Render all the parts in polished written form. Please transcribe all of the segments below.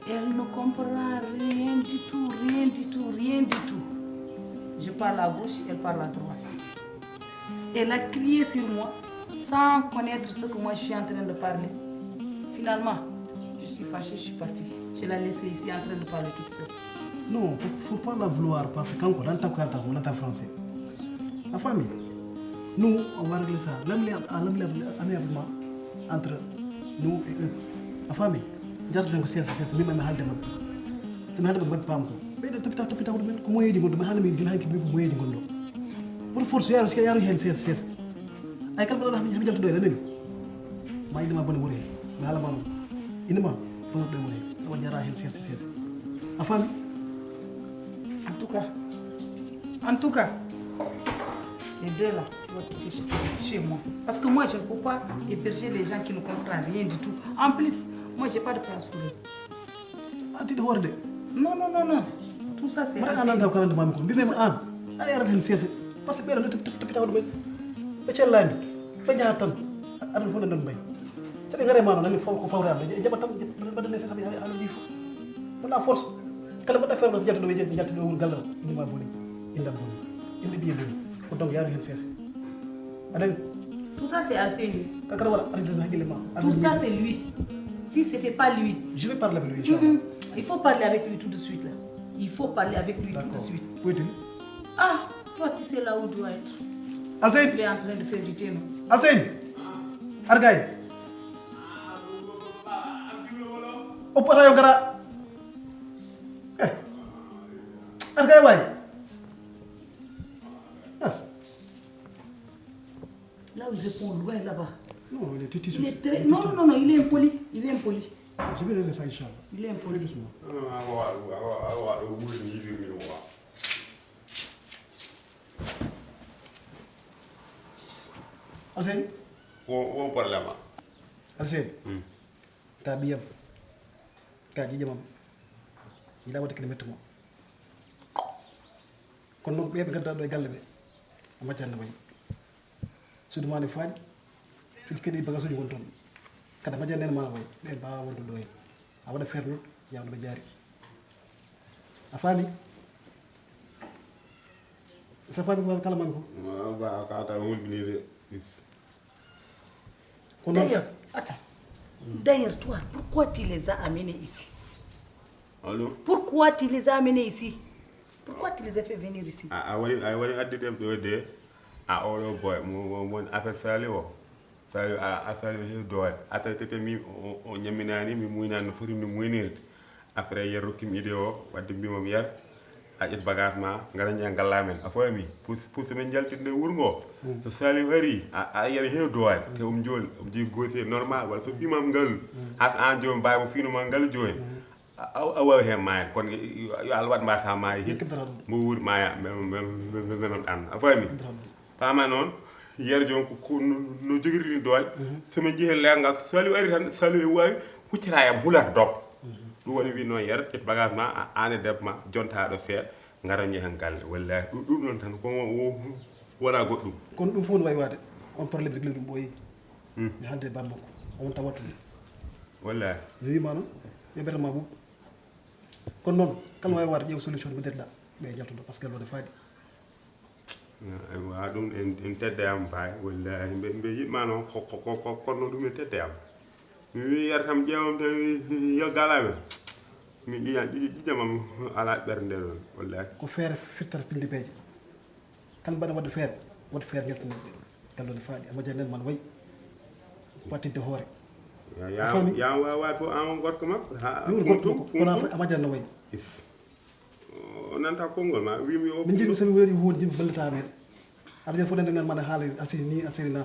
Elle ne comprend rien du tout, rien du tout, rien du tout. Je parle à gauche, elle parle à droite. Elle a crié sur moi sans connaître ce que moi je suis en train de parler. Finalement, je suis fâchée, je suis partie. Je l'ai laissée ici en train de parler toute seule. Non, il ne faut pas la vouloir parce que quand on entend français, la famille, nous, on va régler ça amiablement entre nous et eux. La famille, c'est pour force yaro ski yaro hen ses ay kala bala hammi jalto doy lanen may dama bone wure ngala mam inima do do wure so jara hen ses afam en tout cas les deux là doivent quitter chez moi parce que moi je ne peux pas héberger les gens qui ne comprennent rien du tout. En plus moi j'ai pas de place pour eux. anti de horde non tout ça c'est mara ananda ko rande mami ko bibe ma an ay ara hen ses parce que ɓeɗo topitaw ɗumen ɓe cellani ɓe jahat tan aɗa fof nandan mbay soɓe gaare ma noon nani ko fawre am jaɓat tan mbaɗane sesa aɗa ji fof wona force kala mbaɗɗa feere ɗo jalta ɗo ɓe jalta ɗo wuro galle o indema boni indam boni inde ɓiye boni ko donc yaaro hen sese aɗani tout ça c'est Arsène. kakara waɗa arjana haqqille ma tout ça c'est lui. Si c'était pas lui, je vais parler avec lui inchallah. Il faut parler avec lui tout de suite là. Il faut parler avec lui tout de suite. Où est-il? Ah, toi tu sais là où tu dois être. Arsène, il est en train de faire du thé, non? Arsène, Argaye. Opara yo gara. Argaye way. Là où il répond loin là-bas. Non, il est titi. Non, il est impoli. Il est impoli. Je vais régler ça inchallah. Il est impoli doucement. Arsène. Wo problème. Arsène. Ta biyam. Ka ji jamam. Ila wata kene mettumo. Kon non be gadda do galle be. Amma tan bay. Sudu mane faani. Fi kedi baga suñu won ton. Kada ma jenen ma way. Be ba wonto doy. A wada ferlu yaw do jaari. A faani. Sa faani ko kala man ko. Ba ka ta wol ni de. D'ailleurs, attends. D'ailleurs, toi, pourquoi tu les as amenés ici? Allô? Pourquoi tu les as amenés ici? Pourquoi tu les as fait venir ici? woni addi dem do de olo boy mo affaire sali o sali sali he do ata tete mi o nyaminani mi muynani no foti mi muynirde après yerru kim ide o wadde mi mom yar a ƴet bagage ma ngara ña gallamen a fami pour men jaltinde wurgo so sali ari a yere he doole te jol ji gote normal wala so bimam ngal as an jom bay mo fino ma ngal joni awa he maay kon yo Allah wat mbasa maay hit Keɓtata ɗum. mo wuri maaya memem ɗan a fami fama noon yere jon ko no jogirini doole somi jeehi lengal sali ari tan sali e wawi huccata yam hulata dog ɗum woni wi noon yere ƴet bagage ma an e debbo ma jontaɗo feeɗa gara ñehen galle wallahi ɗum noon tan ko wona goɗɗum kono ɗum fof no wawi wade on probléme réglé ɗum ɓooyi mi haalde e bammakko on taw wattude wallahi mi wima noon yoɓetama ɓuuɓ kono noon kala wawi wade ƴeew solution mo derɗa ɓe jaltudo par ce que lode faadi wa ɗum en teddeyam baay wallahi mbe yiɗma noon kono ɗum en teddeyam mi wi yar kam ƴeewam tan yo galamen mi ƴiƴamam ala ɓernde ɗon wallahi ko feere firtata pille peeje kala mbaɗa wadde feere jaltinoɓe gallode faaɗi a majjani nen man wayi wattidde hoore yam wawa to an gorko makko ɗum gorko makko kono a majjani no wayi o nanta konngol ma wimi o min jiɗmi somi waɗi hunde yimɓe ballata men aɗa jen fof nde nden mana haala asiri ni asiri na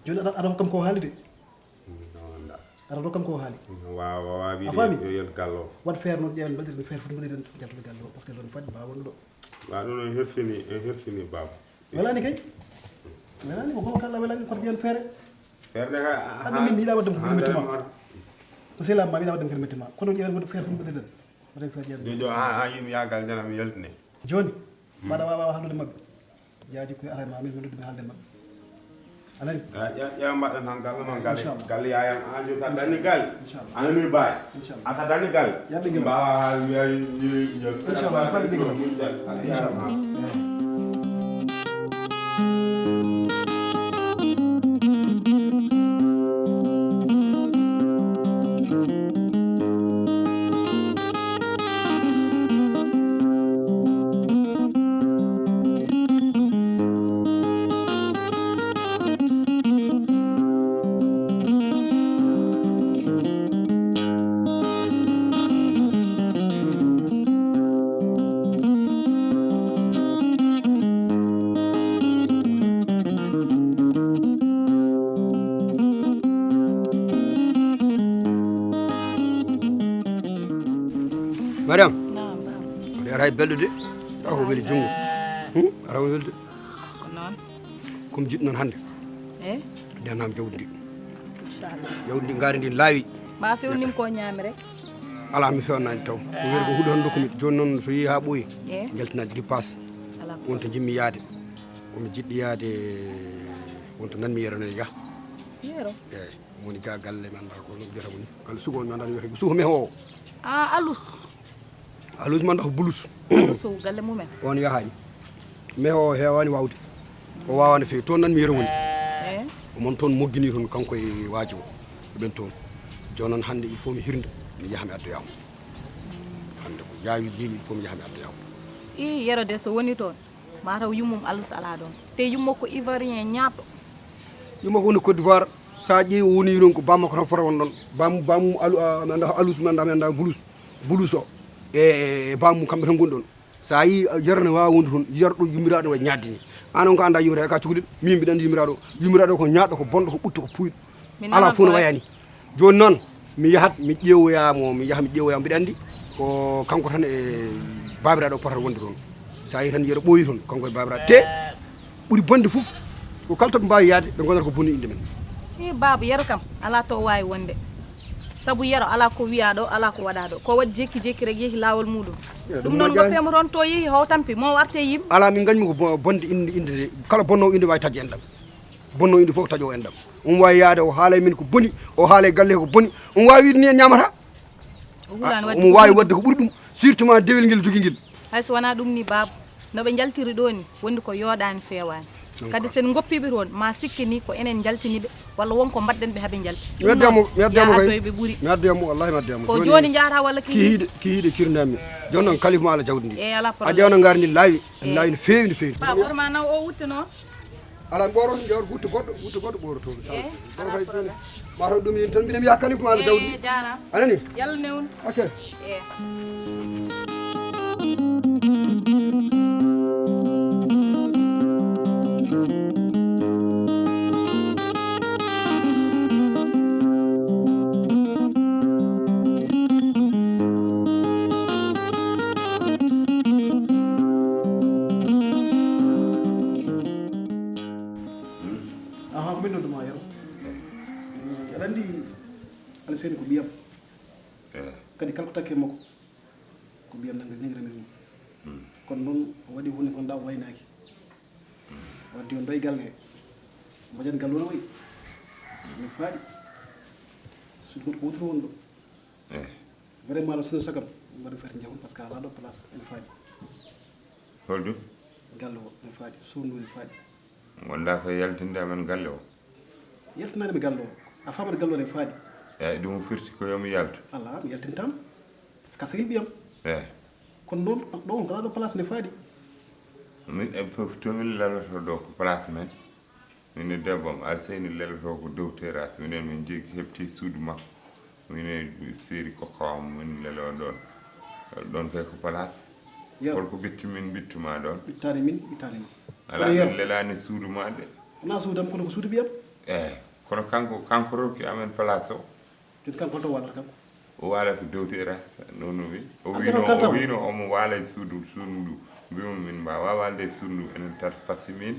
joni aɗa hokkam ko haali de aɗa hokkam ko haali wawa a faami wiide yen gallo waɗ feere noon ƴeewen mbaɗirɗe feere foti mbaɗiren jaltude galle o par ce que ɗon faɗi mbawa wonno ɗo wa ɗum en hersini baba welani kay welani ko gono kala welani koto ƴeewen feere ferde ka hande min mi yiɗa waddemo ko métti ma to sehlama ma mi yiɗa waddemo ko métti ma kono ƴeewen waɗi feere foti mbaɗirɗen waɗen feere ƴeewen jojo ha yimi yagal janam yaltine joni mbaɗa wawa hallude mabɓe jaaji koye ara ma min mi nodduɓe haalde mabɓe anani ƴeewa mbaɗɗen tan galle noon galle yayan an joni sa danni galle anani baay asa danni galle mbawa haal inchallah faɗi ɓe inchallah Mariam aɗa ara e belɗo de taw ko weeli junngo ara o welde ko noon komi jiɗɗo noon hannde e ndenam jawdi ndi inchallah jawdi ndi ngaari ndi laawi ma fewnim ko ñaami rek ala mi fewnani taw ko weeli ko huuɗo tan dokkumi joni noon so yeehi ha ɓooyi e jaltinade ripasse ala wonto jimmi yaade komi jiɗɗi yaade wonto nanmi yero nen yaha yero eyyi woni ga galle mi anda ko no mbiyata woni galle sugo mi anda no wiyete suko meho o alus alus mi anda ko bulus so galle mumen on yahani meho o hewani wawde o wawa no fewi toon nanmi yero woni e omon toon moggini toon kanko e waaji o ɓen toon joni noon hannde il faut mi hirda mi yaha mi addoyamo hannde ko yaawi liimi il faut mi yaha mi addoyamo i yero de so woni toon mataw yummum alus ala ɗon te yummo ko ivoirien ñaɗɗo yumma ko woni Côte d'Ivoire sa ƴeewi o woni ɗon ko bamma ko tan fota won ɗon bamum mi anda alus mi anda bulus o e bamum kamɓe tan goni ɗon sa yi yerane wawa wonde toon yerɗo yummiraɗo way ñadde ni an on ko anda yumiraɗo ka cukalel min mbiɗa andi yummiraɗo ko ñaɗɗo ko bonɗo ko ɓutto ko puyɗo ala fof no wayani joni noon mi yahat mi ƴeewoyamo mi yaha mi ƴeewoyamo mbiɗa andi ko kanko tan e babiraɗo potata wonde toon sa yi tan yeeɗo ɓooyi toon kanko e babiraɗo te ɓuuri bonde foof ko kala toɓe mbawi yaade ɓe gonata ko bonni inde men i baba yero kam ala to wawi wonde saabu yero ala ko wiya ɗo ala ko waɗa ɗo ko waɗi jekki jekki rek yeehi lawol muɗum ɗum noon goppema toon to yeehi haw tampi mo warte yim ala min gañmi ko bonde inde de kala bonnowo inde wawi taƴe en ɗam bonnowo inde fof taƴo en ɗam on wawi yaade o haala min ko boni o haala e galle ko boni on wawi wiide ni en ñamata omo wawi wadde ko ɓuuri ɗum surtout ma dewel ngel jogui ngel hayso wona ɗum ni baba noɓe jaltiri ɗo ni wondi ko yooɗani fewani kadi sen goppiɓe toon ma sikki ni ko enen jaltiniɓe walla wonko mbaɗɗen ɓe haaɓe jalti mi addiyamo kay ɓe ɓuuri mi addiyamo wallahi mi addiyamo ko joni jahata walla kihiɗe kirnami joni noon kalifma ala jawdi ndi e ala a ƴewno gaari ndi laawi no fewi no fewi ba ɓorma naw o wutte noon ala ɓoron jawr wutte goɗɗo ɓoro toon kono kay joni mataw ɗum yin tan mbiɗa wiya kalifma ala jawdi e jarama anani yalla newni ok e seni ko ɓiyam kadi kala ko takke makko ko ɓiyam nanga ñaguirami mum kono noon o waɗi hunde gonɗa o waynaki wadde o doye galle he mbajan galle ono wayi no faaɗi suudu goto ko wutoro won ɗo vraiment ɗo sino sagam mbaɗa fati jawon par ce que ala ɗo place ene faaɗi holɗum galle o ene faaɗi suundu ene faaɗi wonda ko yaltinde amen galle o yaltinanimi galle o a famata galle o ene faaɗi eyyi ɗum firti ko yomi yaltu ala mi yaltintama par ce que a sahil ɓiyam eyyi kono noon ɗo on kala ɗo place ne faaɗi min e fof tomin leloto ɗo ko place men min e debbom Alseyni leloto ko dow terrasse minen min jogui hepti suudu makko min e séri kokkawam min lelo ɗon ɗon kay ko place holko bitti min bittuma ɗon ɓittani min ɓittani ma ala min lelani suudu ma de wona suudam kono ko suudu ɓiyam eyyi kono kanko rokki amen place o joni kanko holto wallata kanko o waalata dow terrasse noon o wi o wino omo waala e suudu ndu mbimo min mbawa walde e suudu ndu enen tata par ce que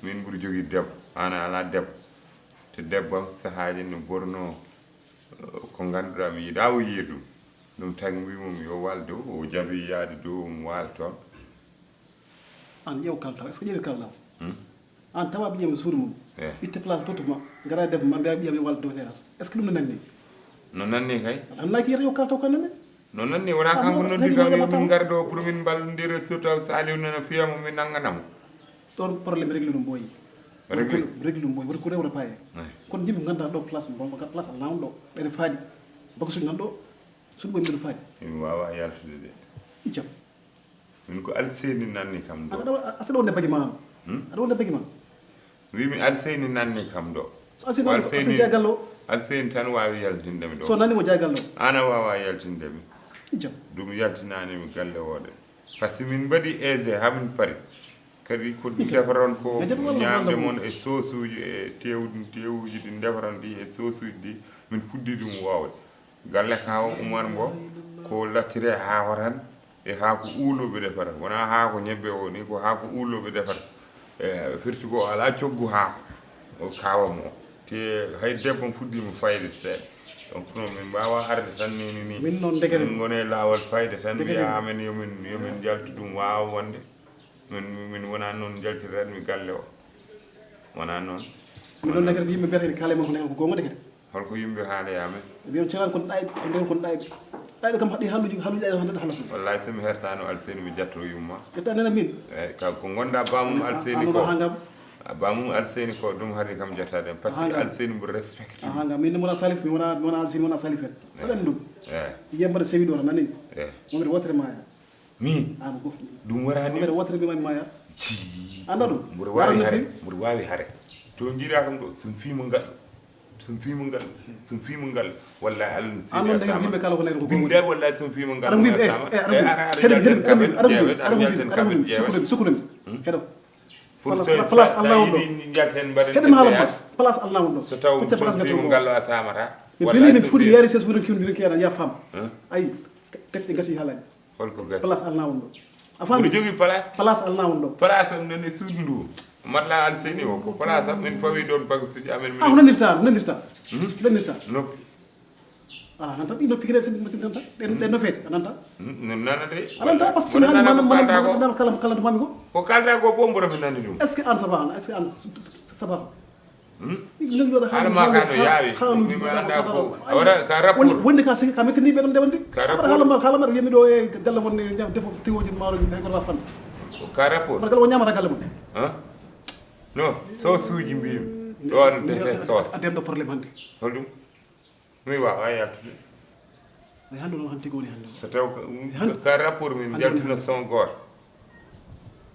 min ɓuuri jogui debbo an ala debbo te debbam sahaji no borno ko ganduɗa mi yiiɗa o yiya ɗum tagi mbimomi yo wal dow o jaabi yaade dow omo waala toon an ƴeew kaltaw est ce que ƴeewi kaltaw an tawa ɓiyam suudu mum itte place tottuma gara debbo ma mbiya ɓiyam yo walde dow terrasse est ce que ɗum no nanni no nanni kay annaki yiyata yo kaltaw kannene no nanni wona kanko noddi kam min gardo pour min ballodira so taw saliw nana fiyamo min nangganamo ɗon probléme régle ɗum ɓooyi régle ɗum ɓooyi woni ko rewra paye kono yimɓe ganduɗa ɗo place bon place a nawno ɗo ɗene faaɗi bako suuɗi nan ɗo suuɗi ɓoyi mbiɗo faaɗi mi wawa yaltude de jam min ko Alseyni nanni kam ɗo asaɗa wonde bagui ma aɗa wonde bagui ma wimi Alseyni nanni kam ɗo so Alseyni jeegallo Alseyni tan wawi yaltindemi ɗo so nannimo jeegallo ana wawa yaltindemi jam ɗum yaltinanimi galle oɗe par ce que min mbaɗi aisé hamin paari kadi ko defaron ko ñamde moon e sauce uji e tewuji ɗi defaron ɗi e sauce uji ɗi min fuɗɗi ɗum wowde galle kaw Oumar Mbow ko laccire haako tan e haako uuloɓe defata wona haako ñebbe o ni ko haako uuloɓe defata e firti ko ala coggu haako o kawam o te hay debbo fuɗɗima fayde seeɗa donc noon min mbawa arde tan ni min noon degere min gone lawol fayde tan mbiya amen yomin jaltu ɗum wawa wonde min wona noon jaltiranmi galle o wona noon min noon degere yimɓe mbiyata kaale mon ko gonga degere holko yimɓe haalayamen mbiyon ceerani kon ɗayɓe ko nden kon ɗayɓe ɗayɓe kam haɗi halluji ɗayɗe hannde haala ɗum wallahi somi hertano Alseyni mi jatto yumma ƴetta nena min eyyi ko gonɗa bamum Alseyni ko hangam bamum Alseyni ko ɗum haade kam jettade par ce que Alseyni mbo respecte hangam min wona salif mi wona Alseyni wona salif en saɗani ɗum eyyi yiyam mbaɗa sewi ɗo tan nanini eyyi momiɗa wotere maya min an gof ɗum warani momiɗa wotere mbimami maya anda ɗum mboɗo wawi hare mboɗo wawi hare to jiiɗa kam ɗo somi fima ngal somi fima ngal somi fima ngal wallahi Allah no an noon degere yimɓe kala ko nayno ko binde wallahi somi fima ngal sukkunemi sukkunemi heɗo pour place Allah won ɗo jalten mbaɗen heɗemi haala place Allah won ɗo so taw fima ngal a samata mi beli min fuɗi yaari ses wuren kiwni kiyaɗa ya fam ayi gacce ɗe gasi haalani holko gasi place Allah won ɗo a fami jogui place Allah won ɗo place am nane suudu ndu matla Alseyni o ko place am min fawi ɗon bagasuji amen ko nanirta nanirta noppi ala nanta ɗi noppi kede machine tan ɗe nofede a nanta nana de ananta par ce que somi haali manam kala to mami ko kalda ko bo mboro mi nani ɗum est ce que an sabahan est ce que an sabahan haala ma kano yaawi mimi anda ko waɗa ka rapport wonde ka sigi ka mettiniɓe ɗon ndewande haala maɗa yiyami ɗo e galle mon defo tiwoji maaroji hay goto wa fande ka rapport mbaɗa galle o ñamata galle mon non sauce uji mbimi ɗon defe sauce a demɗo probléme hannde holɗum mi wawa yaltude ay hannde noon han tigi woni hannde so taw ka rapport min jaltina son goto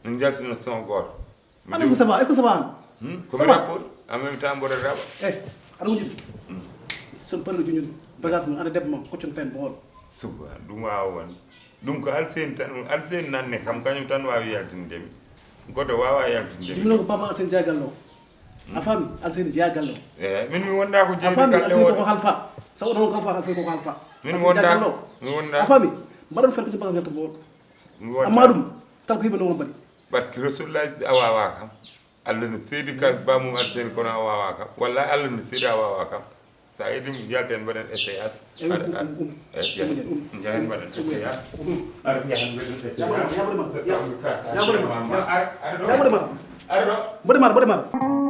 min jaltina son goto an est ce que ça va an komi rapport en même temps mboɗo raɓa eyi aɗa wujidi son parlo juñun bagage mum anda debbo ma koccon pen boolo subhan ɗum wawa wonde ɗum ko Alseyni tan Alseyni nanne kam kañum tan wawi yaltindemi goto wawa yaltindemi ɗum noon ko baba Alseyni jeegallo a faami Alseyni jeegallo eyyi min mi wonda ko jeeyi galle Alseyni koko halfa sabu onon halfa alfay koko halfa min wonda mi wonda a faami mbaɗon fer ko ci bagage welto boolo amma ɗum kala ko yimɓe no won mbaɗi barke Rasulullahi a wawa kam Allah no seedi ka bamum Alseyni kono a wawa kam wallahi Allah no seedi a wawa kam sa edim jalten mbaɗen essayage jahen mbaɗen essayage ar jahen mbaɗen essayage Bode mar.